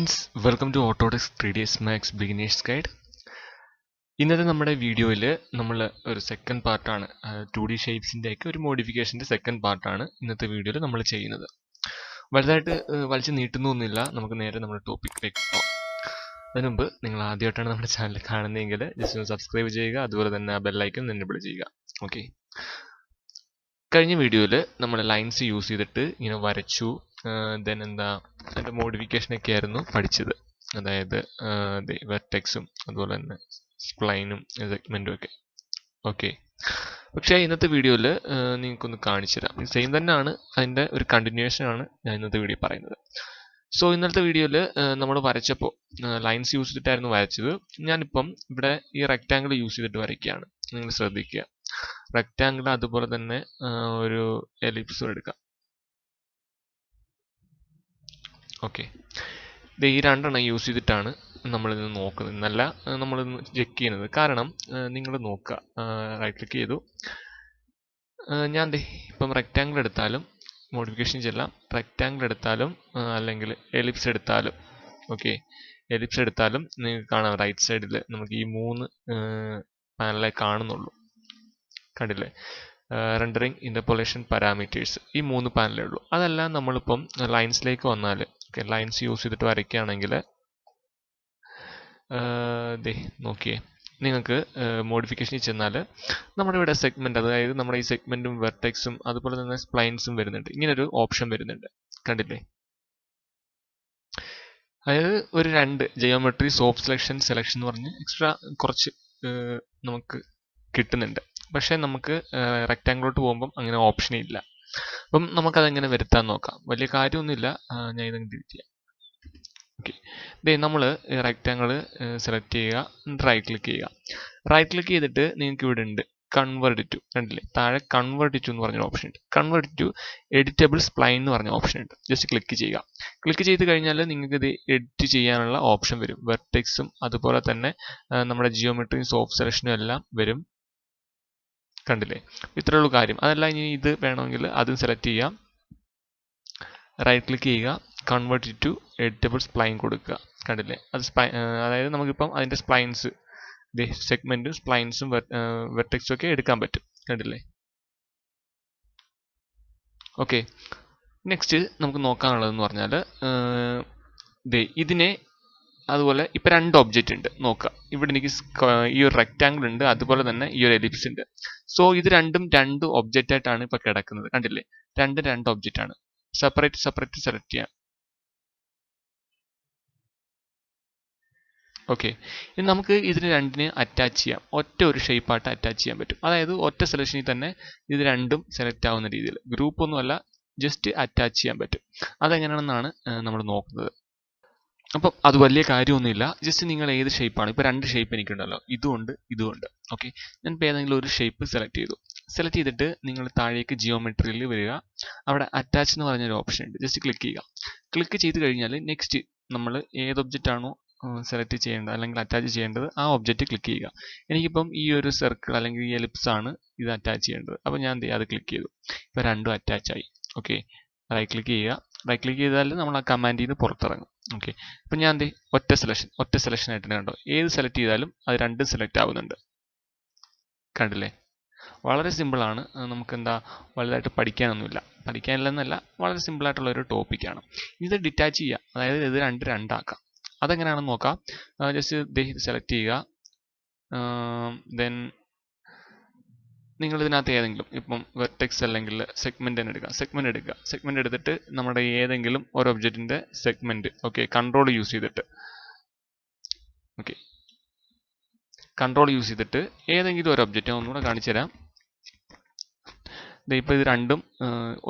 Friends, welcome to Autodesk 3ds Max Beginners Guide. ഇന്നത്തെ നമ്മുടെ വീഡിയോയിൽ നമ്മൾ ഒരു സെക്കൻഡ് പാർട്ടാണ് 2D ഷേപ്സിൻ്റെ ഒക്കെ ഒരു മോഡിഫിക്കേഷൻ്റെ സെക്കൻഡ് പാർട്ടാണ് ഇന്നത്തെ വീഡിയോയിൽ നമ്മൾ ചെയ്യുന്നത്. വലുതായിട്ട് വലിച്ചു നീട്ടുന്നൊന്നുമില്ല, നമുക്ക് നേരെ നമ്മുടെ ടോപ്പിക്കിലേക്ക് പോകാം. അതിന് മുമ്പ് നിങ്ങൾ ആദ്യമായിട്ടാണ് നമ്മുടെ ചാനൽ കാണുന്നതെങ്കിൽ ജസ്റ്റ് ഒന്ന് സബ്സ്ക്രൈബ് ചെയ്യുക, അതുപോലെ തന്നെ ആ ബെല്ലൈക്കൺ എനേബിൾ ചെയ്യുക. ഓക്കെ, കഴിഞ്ഞ വീഡിയോയിൽ നമ്മൾ ലൈൻസ് യൂസ് ചെയ്തിട്ട് ഇങ്ങനെ വരച്ചു, ദെൻ എന്താ അതിൻ്റെ മോഡിഫിക്കേഷനൊക്കെ ആയിരുന്നു പഠിച്ചത്. അതായത് വെർട്ടെക്സും അതുപോലെ തന്നെ സ്പ്ലൈനും സെഗ്മെൻറ്റും ഒക്കെ. ഓക്കെ, പക്ഷേ ഇന്നത്തെ വീഡിയോയിൽ നിങ്ങൾക്കൊന്ന് കാണിച്ചു തരാം. സെയിം തന്നെയാണ്, അതിൻ്റെ ഒരു കണ്ടിന്യൂവേഷനാണ് ഞാൻ ഇന്നത്തെ വീഡിയോ പറയുന്നത്. സോ ഇന്നത്തെ വീഡിയോയിൽ നമ്മൾ വരച്ചപ്പോൾ ലൈൻസ് യൂസ് ചെയ്തിട്ടായിരുന്നു വരച്ചത്. ഞാനിപ്പം ഇവിടെ ഈ റെക്റ്റാങ്കിൾ യൂസ് ചെയ്തിട്ട് വരയ്ക്കുകയാണ്. നിങ്ങൾ ശ്രദ്ധിക്കുക, റെക്റ്റാങ്കിൾ അതുപോലെ തന്നെ ഒരു എലിപ്സും എടുക്കാം. ഓക്കെ, ഈ രണ്ടെണ്ണം യൂസ് ചെയ്തിട്ടാണ് നമ്മളിത് നോക്കുന്നത്, എന്നല്ല നമ്മളിന്ന് ചെക്ക് ചെയ്യുന്നത്. കാരണം നിങ്ങൾ നോക്കുക, റൈറ്റ് ക്ലിക്ക് ചെയ്തു, ഞാൻ ഇപ്പം റെക്റ്റാങ്കിൾ എടുത്താലും മോഡിഫിക്കേഷൻ ചെല്ലാം, റെക്റ്റാങ്കിൾ എടുത്താലും അല്ലെങ്കിൽ എലിപ്സ് എടുത്താലും, ഓക്കെ, എലിപ്സ് എടുത്താലും നിങ്ങൾക്ക് കാണാം റൈറ്റ് സൈഡിൽ നമുക്ക് ഈ 3 പാനലേ കാണുന്നുള്ളൂ. കണ്ടില്ലേ? റെൻഡറിങ്, ഇന്റർപോളേഷൻ, പാരാമീറ്റേഴ്സ്, ഈ 3 പാനലേ ഉള്ളൂ. അതെല്ലാം നമ്മളിപ്പം ലൈൻസിലേക്ക് വന്നാൽ, ലൈൻസ് യൂസ് ചെയ്തിട്ട് വരയ്ക്കുകയാണെങ്കിൽ നോക്കിയേ, നിങ്ങൾക്ക് മോഡിഫിക്കേഷനിൽ ചെന്നാൽ നമ്മുടെ ഇവിടെ സെഗ്മെന്റ്, അതായത് നമ്മുടെ ഈ സെഗ്മെന്റും വെർട്ടെക്സും അതുപോലെ തന്നെ സ്പ്ലൈൻസും വരുന്നുണ്ട്. ഇങ്ങനൊരു ഓപ്ഷൻ വരുന്നുണ്ട്, കണ്ടില്ലേ? അതായത് ഒരു 2 ജിയോമെട്രി, സോഫ്റ്റ് സെലക്ഷൻ, സെലക്ഷൻ എന്ന് പറഞ്ഞ് എക്സ്ട്രാ കുറച്ച് നമുക്ക് കിട്ടുന്നുണ്ട്. പക്ഷേ നമുക്ക് റെക്റ്റാങ്കിളോട്ട് പോകുമ്പം അങ്ങനെ ഓപ്ഷനേ ഇല്ല. അപ്പം നമുക്കതെങ്ങനെ വരുത്താൻ നോക്കാം. വലിയ കാര്യമൊന്നുമില്ല, ഞാൻ ഇതങ്ങ് ഡിലീറ്റ് ചെയ്യാം. ഓക്കെ, നമ്മൾ റെക്റ്റാങ്കിൾ സെലക്ട് ചെയ്യുക, റൈറ്റ് ക്ലിക്ക് ചെയ്യുക. റൈറ്റ് ക്ലിക്ക് ചെയ്തിട്ട് നിങ്ങൾക്ക് ഇവിടെ ഉണ്ട് കൺവേർട്ട് ടു, കണ്ടില്ലേ? താഴെ കൺവേർട്ട് ടു എന്ന് പറഞ്ഞൊരു ഓപ്ഷൻ ഉണ്ട്. കൺവേർട്ട് ടു എഡിറ്റബിൾ സ്പ്ലൈൻ എന്ന് പറഞ്ഞ ഓപ്ഷൻ ഉണ്ട്. ജസ്റ്റ് ക്ലിക്ക് ചെയ്യുക. ക്ലിക്ക് ചെയ്ത് കഴിഞ്ഞാൽ നിങ്ങൾക്ക് ഇത് എഡിറ്റ് ചെയ്യാനുള്ള ഓപ്ഷൻ വരും. വെർട്ടെക്സും അതുപോലെ തന്നെ നമ്മുടെ ജിയോമെട്രിയും സോഫ്റ്റ് സെലക്ഷനും എല്ലാം വരും. കണ്ടില്ലേ? ഇത്രയേ ഉള്ളൂ കാര്യം. അതല്ല, ഇനി ഇത് വേണമെങ്കിൽ അതും സെലക്ട് ചെയ്യാം. റൈറ്റ് ക്ലിക്ക് ചെയ്യുക, കൺവേർട്ട് ടു എഡിറ്റബിൾ സ്പ്ലൈൻ കൊടുക്കുക. കണ്ടില്ലേ? അത് അതായത് നമുക്കിപ്പം അതിൻ്റെ സ്പ്ലൈൻസ്, സെഗ്മെന്റും സ്പ്ലൈൻസും വെർട്ടെക്സും ഒക്കെ എടുക്കാൻ പറ്റും. കണ്ടില്ലേ? ഓക്കെ, നെക്സ്റ്റ് നമുക്ക് നോക്കാനുള്ളതെന്ന് പറഞ്ഞാൽ ഇതിനെ അതുപോലെ ഇപ്പം 2 ഒബ്ജക്റ്റ് ഉണ്ട്. നോക്കുക, ഇവിടെ എനിക്ക് ഈ ഒരു റെക്റ്റാങ്കിൾ ഉണ്ട്, അതുപോലെ തന്നെ ഈ ഒരു എലിപ്സ് ഉണ്ട്. സോ ഇത് രണ്ടും 2 ഒബ്ജക്റ്റ് ആയിട്ടാണ് ഇപ്പം കിടക്കുന്നത്. കണ്ടില്ലേ? 2 ഒബ്ജക്റ്റ് ആണ്. സെപ്പറേറ്റ് സെലക്ട് ചെയ്യാം. ഓക്കെ, ഇനി നമുക്ക് ഇതിന് രണ്ടിനെ അറ്റാച്ച് ചെയ്യാം. ഒറ്റ ഒരു ഷേപ്പായിട്ട് അറ്റാച്ച് ചെയ്യാൻ പറ്റും. അതായത് ഒറ്റ സെലക്ഷനിൽ തന്നെ ഇത് രണ്ടും സെലക്ട് ആവുന്ന രീതിയിൽ, ഗ്രൂപ്പ് ഒന്നുമല്ല, ജസ്റ്റ് അറ്റാച്ച് ചെയ്യാൻ പറ്റും. അതെങ്ങനെയാണെന്നാണ് നമ്മൾ നോക്കുന്നത്. അപ്പം അത് വലിയ കാര്യമൊന്നുമില്ല. ജസ്റ്റ് നിങ്ങൾ ഏത് ഷേപ്പാണ്, ഇപ്പോൾ 2 ഷേപ്പ് എനിക്കുണ്ടല്ലോ, ഇതുമുണ്ട് ഇതുമുണ്ട്. ഓക്കെ, ഞാൻ ഇപ്പോൾ ഏതെങ്കിലും ഒരു ഷേപ്പ് സെലക്ട് ചെയ്തു. സെലക്ട് ചെയ്തിട്ട് നിങ്ങൾ താഴേക്ക് ജിയോമെട്രിയിൽ വരിക. അവിടെ അറ്റാച്ച് എന്ന് പറഞ്ഞൊരു ഓപ്ഷൻ ഉണ്ട്. ജസ്റ്റ് ക്ലിക്ക് ചെയ്യുക. ക്ലിക്ക് ചെയ്ത് കഴിഞ്ഞാൽ നെക്സ്റ്റ് നമ്മൾ ഏത് ഒബ്ജക്റ്റ് ആണോ സെലക്ട് ചെയ്യേണ്ടത് അല്ലെങ്കിൽ അറ്റാച്ച് ചെയ്യേണ്ടത് ആ ഒബ്ജക്റ്റ് ക്ലിക്ക് ചെയ്യുക. എനിക്കിപ്പം ഈ ഒരു സർക്കിൾ അല്ലെങ്കിൽ ഈ എലിപ്സ് ആണ് ഇത് അറ്റാച്ച് ചെയ്യേണ്ടത്. അപ്പം ഞാൻ അത് ക്ലിക്ക് ചെയ്തു. ഇപ്പോൾ രണ്ടും അറ്റാച്ച് ആയി. ഓക്കെ, റൈറ്റ് ക്ലിക്ക് ചെയ്യുക. റൈറ്റ് ക്ലിക്ക് ചെയ്താൽ നമ്മൾ ആ കമാൻഡിൽ നിന്ന് പുറത്തിറങ്ങും. ഓക്കെ, അപ്പം ഞാൻ ഒറ്റ സെലക്ഷൻ ആയിട്ട് കണ്ടോ, ഏത് സെലക്ട് ചെയ്താലും അത് രണ്ടും സെലക്ട് ആവുന്നുണ്ട്. കണ്ടില്ലേ? വളരെ സിമ്പിളാണ്. നമുക്കെന്താ വലുതായിട്ട് പഠിക്കാനൊന്നുമില്ല. പഠിക്കാനില്ലെന്നല്ല, വളരെ സിമ്പിളായിട്ടുള്ള ഒരു ടോപ്പിക്കാണ്. ഇത് ഡിറ്റാച്ച് ചെയ്യുക, അതായത് ഇത് രണ്ടാക്കാം. അതെങ്ങനെയാണെന്ന് നോക്കാം. ജസ്റ്റ് സെലക്ട് ചെയ്യുക. ദെൻ നിങ്ങൾ ഇതിനകത്ത് ഏതെങ്കിലും, ഇപ്പം വെർട്ടെക്സ് അല്ലെങ്കിൽ സെഗ്മെന്റ് തന്നെ എടുക്കുക. സെഗ്മെന്റ് എടുത്തിട്ട് നമ്മുടെ ഏതെങ്കിലും ഒരു ഒബ്ജക്റ്റിന്റെ സെഗ്മെന്റ്, ഓക്കെ, കൺട്രോൾ യൂസ് ചെയ്തിട്ട്, ഏതെങ്കിലും ഒരു ഒബ്ജക്റ്റ് ഒന്നുകൂടെ കാണിച്ചു തരാം. ഇപ്പോൾ ഇത് രണ്ടും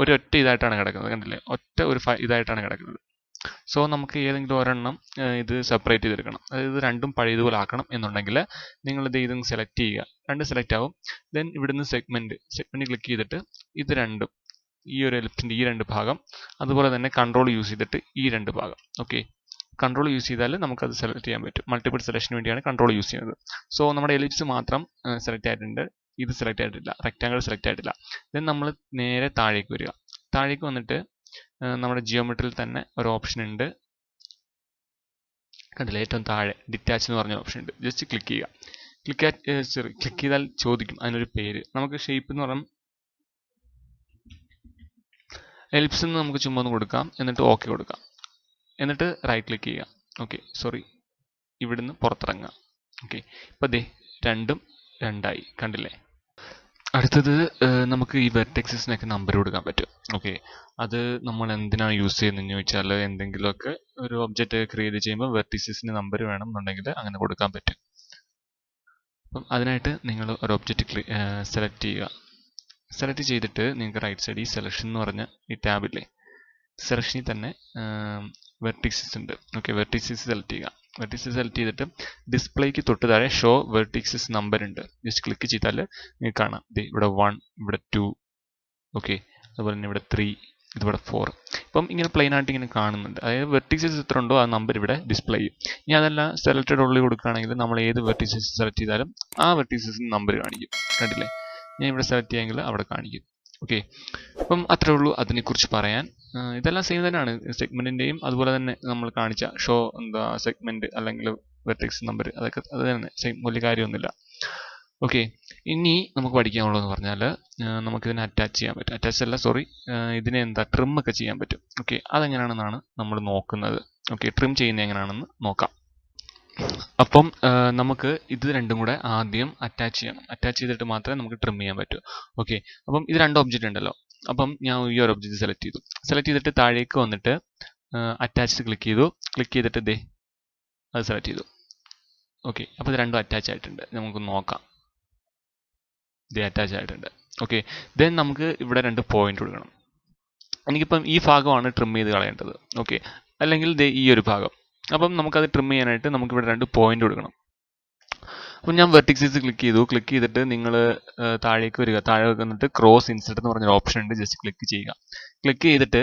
ഒരൊറ്റ ഇതായിട്ടാണ് കിടക്കുന്നത്. കണ്ടില്ലേ? ഒറ്റ ഒരു ഇതായിട്ടാണ് കിടക്കുന്നത്. സോ നമുക്ക് ഏതെങ്കിലും ഒരെണ്ണം ഇത് സെപ്പറേറ്റ് ചെയ്തെടുക്കണം. അതായത് രണ്ടും പഴയതുപോലെ ആക്കണം എന്നുണ്ടെങ്കിൽ നിങ്ങൾ ഇതും സെലക്ട് ചെയ്യുക. 2 സെലക്ട് ആവും. ദെൻ ഇവിടുന്ന് സെഗ്മെന്റ് ക്ലിക്ക് ചെയ്തിട്ട് ഇത് രണ്ടും, ഈ ഒരു എലിപ്സിന്റെ ഈ 2 ഭാഗം, അതുപോലെ തന്നെ കൺട്രോൾ യൂസ് ചെയ്തിട്ട് ഈ 2 ഭാഗം. ഓക്കെ, കൺട്രോൾ യൂസ് ചെയ്താൽ നമുക്കത് സെലക്ട് ചെയ്യാൻ പറ്റും. മൾട്ടിപ്പിൾ സെലക്ഷന് വേണ്ടിയാണ് കൺട്രോൾ യൂസ് ചെയ്യുന്നത്. സോ നമ്മുടെ എലിപ്സ് മാത്രം സെലക്ട് ആയിട്ടുണ്ട്, ഇത് സെലക്ട് ആയിട്ടില്ല, റെക്റ്റാങ്കിൾ സെലക്ട് ആയിട്ടില്ല. ദെൻ നമ്മൾ നേരെ താഴേക്ക് വരിക. താഴേക്ക് വന്നിട്ട് നമ്മുടെ ജിയോമെട്രിയിൽ തന്നെ ഒരു ഓപ്ഷൻ ഉണ്ട്, കണ്ടില്ലേ ഏറ്റവും താഴെ ഡിറ്റാച്ച് എന്ന് പറഞ്ഞ ഓപ്ഷൻ ഉണ്ട്. ജസ്റ്റ് ക്ലിക്ക് ചെയ്യുക. ക്ലിക്ക് ചെയ്താൽ ചോദിക്കും അതിനൊരു പേര്. നമുക്ക് ഷേപ്പ് എന്ന് പറഞ്ഞാൽ എലിപ്സ് എന്ന് നമുക്ക് ചുമ്മാ ഒന്ന് കൊടുക്കാം. എന്നിട്ട് ഓക്കെ കൊടുക്കാം. എന്നിട്ട് റൈറ്റ് ക്ലിക്ക് ചെയ്യുക. ഓക്കെ സോറി, ഇവിടുന്ന് പുറത്തിറങ്ങുക. ഓക്കെ, ഇപ്പം ദേ രണ്ടും രണ്ടായി. കണ്ടില്ലേ? അടുത്തത് നമുക്ക് ഈ വെർട്ടെക്സസിനൊക്കെ നമ്പർ കൊടുക്കാൻ പറ്റും. ഓക്കെ, അത് നമ്മൾ എന്തിനാണ് യൂസ് ചെയ്യുന്നതെന്ന് ചോദിച്ചാൽ എന്തെങ്കിലുമൊക്കെ ഒരു ഒബ്ജക്റ്റ് ക്രിയേറ്റ് ചെയ്യുമ്പോൾ വെർട്ടിസസിന് നമ്പർ വേണം എന്നുണ്ടെങ്കിൽ അങ്ങനെ കൊടുക്കാൻ പറ്റും. അപ്പം അതിനായിട്ട് നിങ്ങൾ ഒരു ഒബ്ജക്റ്റ് സെലക്ട് ചെയ്യുക. സെലക്ട് ചെയ്തിട്ട് നിങ്ങൾക്ക് റൈറ്റ് സൈഡിൽ സെലക്ഷൻ എന്ന് പറഞ്ഞ ഈ ടാബില്ലേ, സെലക്ഷനിൽ തന്നെ വെർട്ടിക്സസ് ഉണ്ട്. ഓക്കെ, വെർട്ടിക്സസ് സെലക്ട് ചെയ്യുക. വെർട്ടിക്സസ് സെലക്ട് ചെയ്തിട്ട് ഡിസ്പ്ലേക്ക് തൊട്ട് താഴെ ഷോ വെർട്ടിക്സസ് നമ്പർ ഉണ്ട്. ജസ്റ്റ് ക്ലിക്ക് ചെയ്താൽ നിങ്ങൾക്ക് കാണാം. ഇവിടെ 1, ഇവിടെ 2, ഓക്കെ, അതുപോലെ തന്നെ ഇവിടെ 3, ഇതിവിടെ 4. ഇപ്പം ഇങ്ങനെ പ്ലെയിൻ ആയിട്ട് ഇങ്ങനെ കാണുന്നുണ്ട്. അതായത് വെർട്ടിക്സസ് എത്ര ഉണ്ടോ ആ നമ്പർ ഇവിടെ ഡിസ്പ്ലേ ചെയ്യും. ഇനി അതെല്ലാം സെലക്റ്റഡ് ഉള്ളിൽ കൊടുക്കുകയാണെങ്കിൽ നമ്മൾ ഏത് വെർട്ടിക്സസ് സെലക്ട് ചെയ്താലും ആ വെർട്ടിക്സസിന് നമ്പർ കാണിക്കും. കണ്ടില്ലേ? ഞാൻ ഇവിടെ സെലക്ട് ചെയ്യാമെങ്കിൽ അവിടെ കാണിക്കും. ഓക്കെ, അപ്പം അത്രേ ഉള്ളൂ അതിനെക്കുറിച്ച് പറയാൻ. ഇതെല്ലാം സെയിം തന്നെയാണ് സെഗ്മെന്റിന്റെയും അതുപോലെ തന്നെ നമ്മൾ കാണിച്ച ഷോ സെഗ്മെന്റ് അല്ലെങ്കിൽ വെർട്ടെക്സ് നമ്പർ, അതൊക്കെ അത് തന്നെ സെയിം, വലിയ കാര്യമൊന്നുമില്ല. ഓക്കെ, ഇനി നമുക്ക് പഠിക്കാനുള്ളതെന്ന് പറഞ്ഞാൽ നമുക്കിതിനെ അറ്റാച്ച് ചെയ്യാൻ പറ്റും. അറ്റാച്ച് അല്ല സോറി, ഇതിനെ ട്രിം ഒക്കെ ചെയ്യാൻ പറ്റും. ഓക്കെ, അതെങ്ങനെയാണെന്നാണ് നമ്മൾ നോക്കുന്നത്. ഓക്കെ, ട്രിം ചെയ്യുന്നത് എങ്ങനെയാണെന്ന് നോക്കാം. അപ്പം നമുക്ക് ഇത് രണ്ടും കൂടെ ആദ്യം അറ്റാച്ച് ചെയ്യണം. അറ്റാച്ച് ചെയ്തിട്ട് മാത്രമേ നമുക്ക് ട്രിം ചെയ്യാൻ പറ്റൂ. ഓക്കെ, അപ്പം ഇത് രണ്ട് ഒബ്ജക്റ്റ് ഉണ്ടല്ലോ. അപ്പം ഞാൻ ഈ ഒരു ഒബ്ജക്റ്റ് സെലക്ട് ചെയ്തു. സെലക്ട് ചെയ്തിട്ട് താഴേക്ക് വന്നിട്ട് അറ്റാച്ച് ക്ലിക്ക് ചെയ്തു. ക്ലിക്ക് ചെയ്തിട്ട് അത് സെലക്ട് ചെയ്തു. ഓക്കെ, അപ്പോൾ ഇത് രണ്ടും അറ്റാച്ച് ആയിട്ടുണ്ട്. നമുക്ക് നോക്കാം. അറ്റാച്ച് ആയിട്ടുണ്ട്. ഓക്കെ, ദെൻ നമുക്ക് ഇവിടെ 2 പോയിന്റ് കൊടുക്കണം. എനിക്കിപ്പം ഈ ഭാഗമാണ് ട്രിം ചെയ്ത് കളയേണ്ടത്. ഓക്കെ, അല്ലെങ്കിൽ ഈ ഒരു ഭാഗം. അപ്പം നമുക്കത് ട്രിം ചെയ്യാനായിട്ട് നമുക്കിവിടെ 2 പോയിന്റ് കൊടുക്കണം. അപ്പം ഞാൻ വെർട്ടിക്സസ് ക്ലിക്ക് ചെയ്തു. ക്ലിക്ക് ചെയ്തിട്ട് നിങ്ങൾ താഴേക്ക് വരിക. താഴെ വന്നിട്ട് ക്രോസ് ഇൻസെർട്ട് എന്ന് പറഞ്ഞൊരു ഓപ്ഷൻ ഉണ്ട്. ജസ്റ്റ് ക്ലിക്ക് ചെയ്യുക. ക്ലിക്ക് ചെയ്തിട്ട്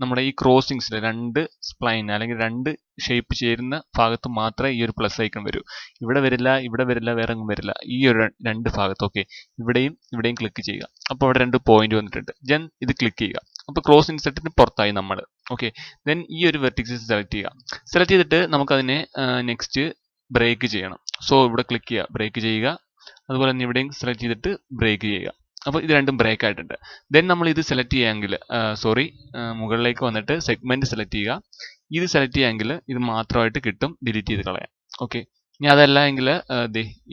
നമ്മുടെ ഈ ക്രോസിങ്സിൽ 2 സ്പ്ലൈൻ അല്ലെങ്കിൽ 2 ഷേപ്പ് ചേരുന്ന ഭാഗത്ത് മാത്രമേ ഈ ഒരു പ്ലസ് ഐക്കൺ വരൂ. ഇവിടെ വരില്ല, ഇവിടെ വരില്ല, വേറെ ഒന്നും വരില്ല. ഈ ഒരു 2 ഭാഗത്ത്. ഓക്കെ, ഇവിടെയും ക്ലിക്ക് ചെയ്യുക. അപ്പോൾ അവിടെ 2 പോയിന്റ് വന്നിട്ടുണ്ട്. ദെൻ ഇത് ക്ലിക്ക് ചെയ്യുക. അപ്പോൾ ക്രോസ് ഇൻസെർട്ടിന് പുറത്തായി നമ്മൾ. ഓക്കെ, ദെൻ ഈ ഒരു വെർട്ടിക്സസ് സെലക്ട് ചെയ്യുക. സെലക്ട് ചെയ്തിട്ട് നമുക്കതിനെ നെക്സ്റ്റ് ബ്രേക്ക് ചെയ്യണം. സോ ഇവിടെ ക്ലിക്ക് ചെയ്യുക, ബ്രേക്ക് ചെയ്യുക. അതുപോലെ തന്നെ ഇവിടെയും സെലക്ട് ചെയ്തിട്ട് ബ്രേക്ക് ചെയ്യുക. അപ്പോൾ ഇത് രണ്ടും ബ്രേക്ക് ആയിട്ടുണ്ട്. ദെൻ നമ്മൾ ഇത് സെലക്ട് ചെയ്യുകയെങ്കിൽ മുകളിലേക്ക് വന്നിട്ട് സെഗ്മെന്റ് സെലക്ട് ചെയ്യുക. ഇത് സെലക്ട് ചെയ്യുകയെങ്കിൽ ഇത് മാത്രമായിട്ട് കിട്ടും. ഡിലീറ്റ് ചെയ്ത് കളയാം. ഓക്കെ, ഇനി അതല്ല എങ്കിൽ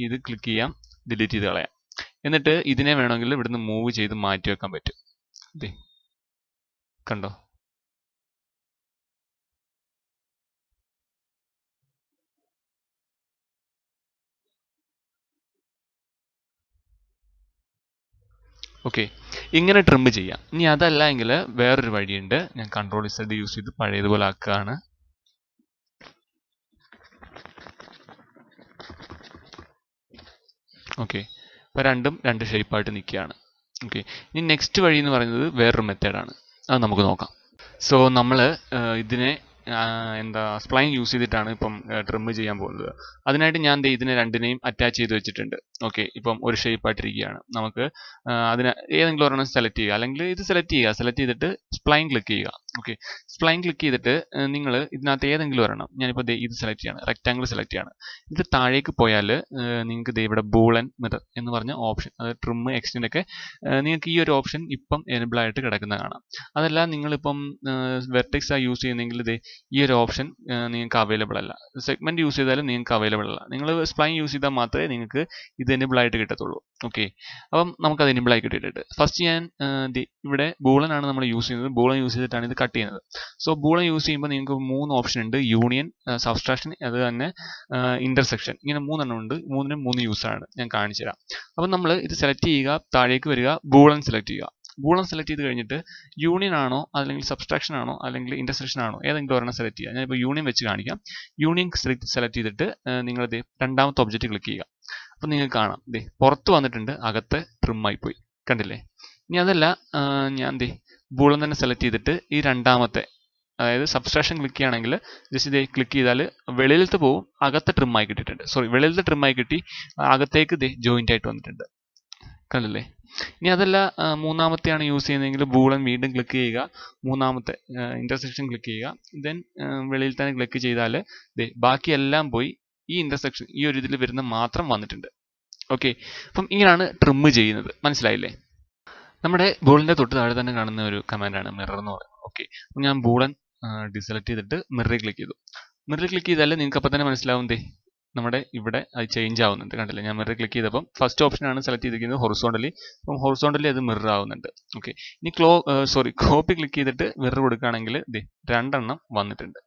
ഇത് ക്ലിക്ക് ചെയ്യാം, ഡിലീറ്റ് ചെയ്ത് കളയാം. എന്നിട്ട് ഇതിനെ വേണമെങ്കിൽ ഇവിടുന്ന് മൂവ് ചെയ്ത് മാറ്റി വെക്കാൻ പറ്റും. കണ്ടോ? ഓക്കെ, ഇങ്ങനെ ട്രിം ചെയ്യാം. ഇനി അതല്ല എങ്കിൽ വേറൊരു വഴിയുണ്ട്. ഞാൻ Ctrl+Z യൂസ് ചെയ്ത് പഴയതുപോലെ ആക്കുകയാണ്. ഓക്കെ, ഇപ്പോൾ രണ്ടും 2 ഷേപ്പായിട്ട് നിൽക്കുകയാണ്. ഓക്കെ, ഇനി നെക്സ്റ്റ് വഴി എന്ന് പറയുന്നത് വേറൊരു മെത്തേഡാണ്. അത് നമുക്ക് നോക്കാം. സോ നമ്മൾ ഇതിനെ സ്പ്ലൈൻ യൂസ് ചെയ്തിട്ടാണ് ഇപ്പം ട്രിം ചെയ്യാൻ പോകുന്നത്. അതിനായിട്ട് ഞാൻ ഇതിനെ രണ്ടിനെയും അറ്റാച്ച് ചെയ്ത് വെച്ചിട്ടുണ്ട്. ഓക്കെ, ഇപ്പം ഒരു ഷേപ്പായിട്ടിരിക്കുകയാണ്. നമുക്ക് അതിന് ഏതെങ്കിലും ഒരെണ്ണം സെലക്ട് ചെയ്യുക, അല്ലെങ്കിൽ ഇത് സെലക്ട് ചെയ്യുക. സെലക്ട് ചെയ്തിട്ട് സ്പ്ലൈൻ ക്ലിക്ക് ചെയ്യുക. ഓക്കെ, സ്പ്ലൈൻ ക്ലിക്ക് ചെയ്തിട്ട് നിങ്ങൾ ഇതിനകത്ത് ഏതെങ്കിലും ഒരെണ്ണം, ഞാനിപ്പോൾ ഇത് സെലക്ട് ചെയ്യാണ്, റെക്റ്റാങ്കിൾ സെലക്ട് ചെയ്യാണ്. ഇത് താഴേക്ക് പോയാൽ നിങ്ങൾക്ക് ഇവിടെ ബൂളൻ മിറർ എന്ന് പറഞ്ഞ ഓപ്ഷൻ, അതായത് ട്രിം എക്സ്റ്റെൻഡ് ഒക്കെ നിങ്ങൾക്ക് ഈ ഒരു ഓപ്ഷൻ ഇപ്പം എനബിൾ ആയിട്ട് കിടക്കുന്ന കാണാം. അതല്ല നിങ്ങളിപ്പം വെർട്ടെക്സ് യൂസ് ചെയ്യുന്നെങ്കിൽ ഈ ഒരു ഓപ്ഷൻ നിങ്ങൾക്ക് അവൈലബിൾ അല്ല. സെഗ്മെന്റ് യൂസ് ചെയ്താലും നിങ്ങൾക്ക് അവൈലബിൾ അല്ല. നിങ്ങൾ സ്പ്ലൈൻ യൂസ് ചെയ്താൽ മാത്രമേ നിങ്ങൾക്ക് ഇത് എനബിൾ ആയിട്ട് കിട്ടത്തുള്ളൂ. ഓക്കെ, അപ്പം നമുക്കത് എനബിൾ ആയി കിട്ടിയിട്ടുണ്ട്. ഫസ്റ്റ് ഞാൻ ഇവിടെ ബൂളൻ ആണ് നമ്മൾ യൂസ് ചെയ്യുന്നത്. ബൂളൻ യൂസ് ചെയ്തിട്ടാണ് ഇത് കട്ട് ചെയ്യുന്നത്. സോ ബൂളൻ യൂസ് ചെയ്യുമ്പോൾ നിങ്ങൾക്ക് 3 ഓപ്ഷൻ ഉണ്ട്. യൂണിയൻ, സബ്സ്ട്രാക്ഷൻ, അത് തന്നെ ഇന്റർസെക്ഷൻ. ഇങ്ങനെ 3 എണ്ണം ഉണ്ട്. 3നും 3 യൂസ് ആണ്. ഞാൻ കാണിച്ചു തരാം. അപ്പം നമ്മൾ ഇത് സെലക്ട് ചെയ്യുക, താഴേക്ക് വരിക, ബൂളൻ സെലക്ട് ചെയ്യുക. ബൂളൻ സെലക്ട് ചെയ്ത് കഴിഞ്ഞിട്ട് യൂണിയൻ ആണോ അല്ലെങ്കിൽ സബ്സ്ട്രാക്ഷൻ ആണോ അല്ലെങ്കിൽ ഇന്റർസെക്ഷൻ ആണോ ഏതെങ്കിലും ഒരെണ്ണം സെലക്ട് ചെയ്യുക. ഞാനിപ്പോൾ യൂണിയൻ വെച്ച് കാണിക്കാം. യൂണിയൻ സെലക്ട് ചെയ്തിട്ട് നിങ്ങൾ രണ്ടാമത്തെ ഒബ്ജക്റ്റ് ക്ലിക്ക് ചെയ്യുക. അപ്പം നിങ്ങൾക്ക് കാണാം പുറത്ത് വന്നിട്ടുണ്ട്, അകത്ത് ട്രിം ആയിപ്പോയി. കണ്ടില്ലേ? ഇനി അതല്ല, ഞാൻ ബൂളൻ തന്നെ സെലക്ട് ചെയ്തിട്ട് ഈ രണ്ടാമത്തെ, അതായത് സബ്സ്ട്രാക്ഷൻ ക്ലിക്ക് ചെയ്യുകയാണെങ്കിൽ ജസ്റ്റ് ക്ലിക്ക് ചെയ്താൽ വെളിയിലത്തെ പോവും, അകത്തെ ട്രിം ആയി കിട്ടിയിട്ടുണ്ട്. വെളിയിലത്തെ ട്രിം ആയി കിട്ടി, അകത്തേക്ക് ജോയിന്റ് ആയിട്ട് വന്നിട്ടുണ്ട്. കണ്ടില്ലേ? ഇനി അതല്ല മൂന്നാമത്തെയാണ് യൂസ് ചെയ്യുന്നതെങ്കിൽ ബൂളൻ വീണ്ടും ക്ലിക്ക് ചെയ്യുക, മൂന്നാമത്തെ ഇന്റർസെക്ഷൻ ക്ലിക്ക് ചെയ്യുക, ദെൻ വെളിയിൽ തന്നെ ക്ലിക്ക് ചെയ്താൽ ബാക്കിയെല്ലാം പോയി ഈ ഇന്റർസെക്ഷൻ ഈ ഒരു ഇതിൽ വരുന്ന മാത്രം വന്നിട്ടുണ്ട്. ഓക്കെ, അപ്പം ഇങ്ങനെയാണ് ട്രിം ചെയ്യുന്നത്. മനസ്സിലായില്ലേ? നമ്മുടെ ബൂളിന്റെ തൊട്ട് താഴെ തന്നെ കാണുന്ന ഒരു കമാൻഡാണ് മിറർ എന്ന് പറയുന്നത്. ഓക്കെ, അപ്പം ഞാൻ ബൂളൻ ഡിസെലക്ട് ചെയ്തിട്ട് മിററിൽ ക്ലിക്ക് ചെയ്തു. മിററിൽ ക്ലിക്ക് ചെയ്താൽ നിങ്ങൾക്ക് അപ്പം തന്നെ മനസ്സിലാവും നമ്മുടെ ഇവിടെ അത് ചേഞ്ച് ആവുന്നുണ്ട്. കണ്ടില്ലേ? ഞാൻ മിറർ ക്ലിക്ക് ചെയ്തപ്പം ഫസ്റ്റ് ഓപ്ഷനാണ് സെലക്ട് ചെയ്തിരിക്കുന്നത് ഹൊറിസോണ്ടലി. അപ്പം ഹൊറിസോണ്ടലി അത് മിറർ ആവുന്നുണ്ട്. ഓക്കെ, ഇനി കോപ്പി ക്ലിക്ക് ചെയ്തിട്ട് മിറർ കൊടുക്കുകയാണെങ്കിൽ രണ്ടെണ്ണം വന്നിട്ടുണ്ട്.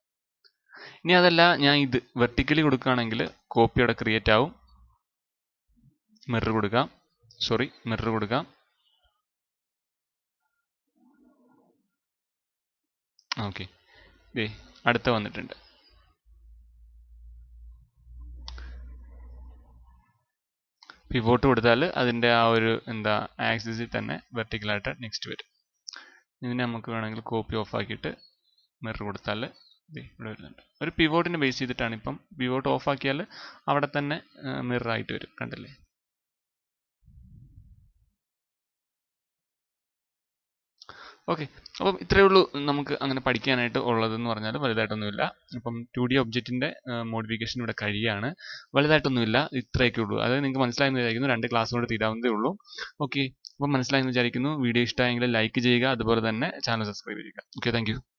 ഇനി അതല്ല ഞാൻ ഇത് വെർട്ടിക്കലി കൊടുക്കുകയാണെങ്കിൽ കോപ്പി അവിടെ ക്രിയേറ്റ് ആവും. മിറർ കൊടുക്കാം, മിറർ കൊടുക്കാം. ഓക്കെ, അടുത്ത വന്നിട്ടുണ്ട്. പിവോട്ട് കൊടുത്താൽ അതിൻ്റെ ആ ഒരു ആക്സിസിൽ തന്നെ വെർട്ടിക്കലായിട്ട് നെക്സ്റ്റ് വരും. ഇതിനെ നമുക്ക് വേണമെങ്കിൽ കോപ്പി ഓഫ് ആക്കിയിട്ട് മിറർ കൊടുത്താൽ ഇവിടെ വരുന്നുണ്ട്. ഒരു പിവോട്ടിനെ ബേസ് ചെയ്തിട്ടാണ്. ഇപ്പം പിവോട്ട് ഓഫ് ആക്കിയാൽ അവിടെ തന്നെ മിറർ ആയിട്ട് വരും. കണ്ടില്ലേ? ഓക്കെ, അപ്പം ഇത്രയേ ഉള്ളൂ നമുക്ക് അങ്ങനെ പഠിക്കാനായിട്ട് ഉള്ളതെന്ന് പറഞ്ഞാൽ വലുതായിട്ടൊന്നുമില്ല. അപ്പം 2D ഒബ്ജക്റ്റിന്റെ മോഡിഫിക്കേഷൻ ഇവിടെ കഴിയാണ്. വലുതായിട്ടൊന്നുമില്ല, ഇത്രയൊക്കെ ഉള്ളൂ. അതായത് നിങ്ങൾക്ക് മനസ്സിലായെന്ന് വിചാരിക്കുന്നു. 2 ക്ലാസ് കൊണ്ട് തീരാവുന്നതേ ഉള്ളൂ. ഓക്കെ, അപ്പം മനസ്സിലായെന്ന് വിചാരിക്കുന്നു. വീഡിയോ ഇഷ്ടമായെങ്കിൽ ലൈക്ക് ചെയ്യുക, അതുപോലെ തന്നെ ചാനൽ സബ്സ്ക്രൈബ് ചെയ്യുക. Okay, thank you.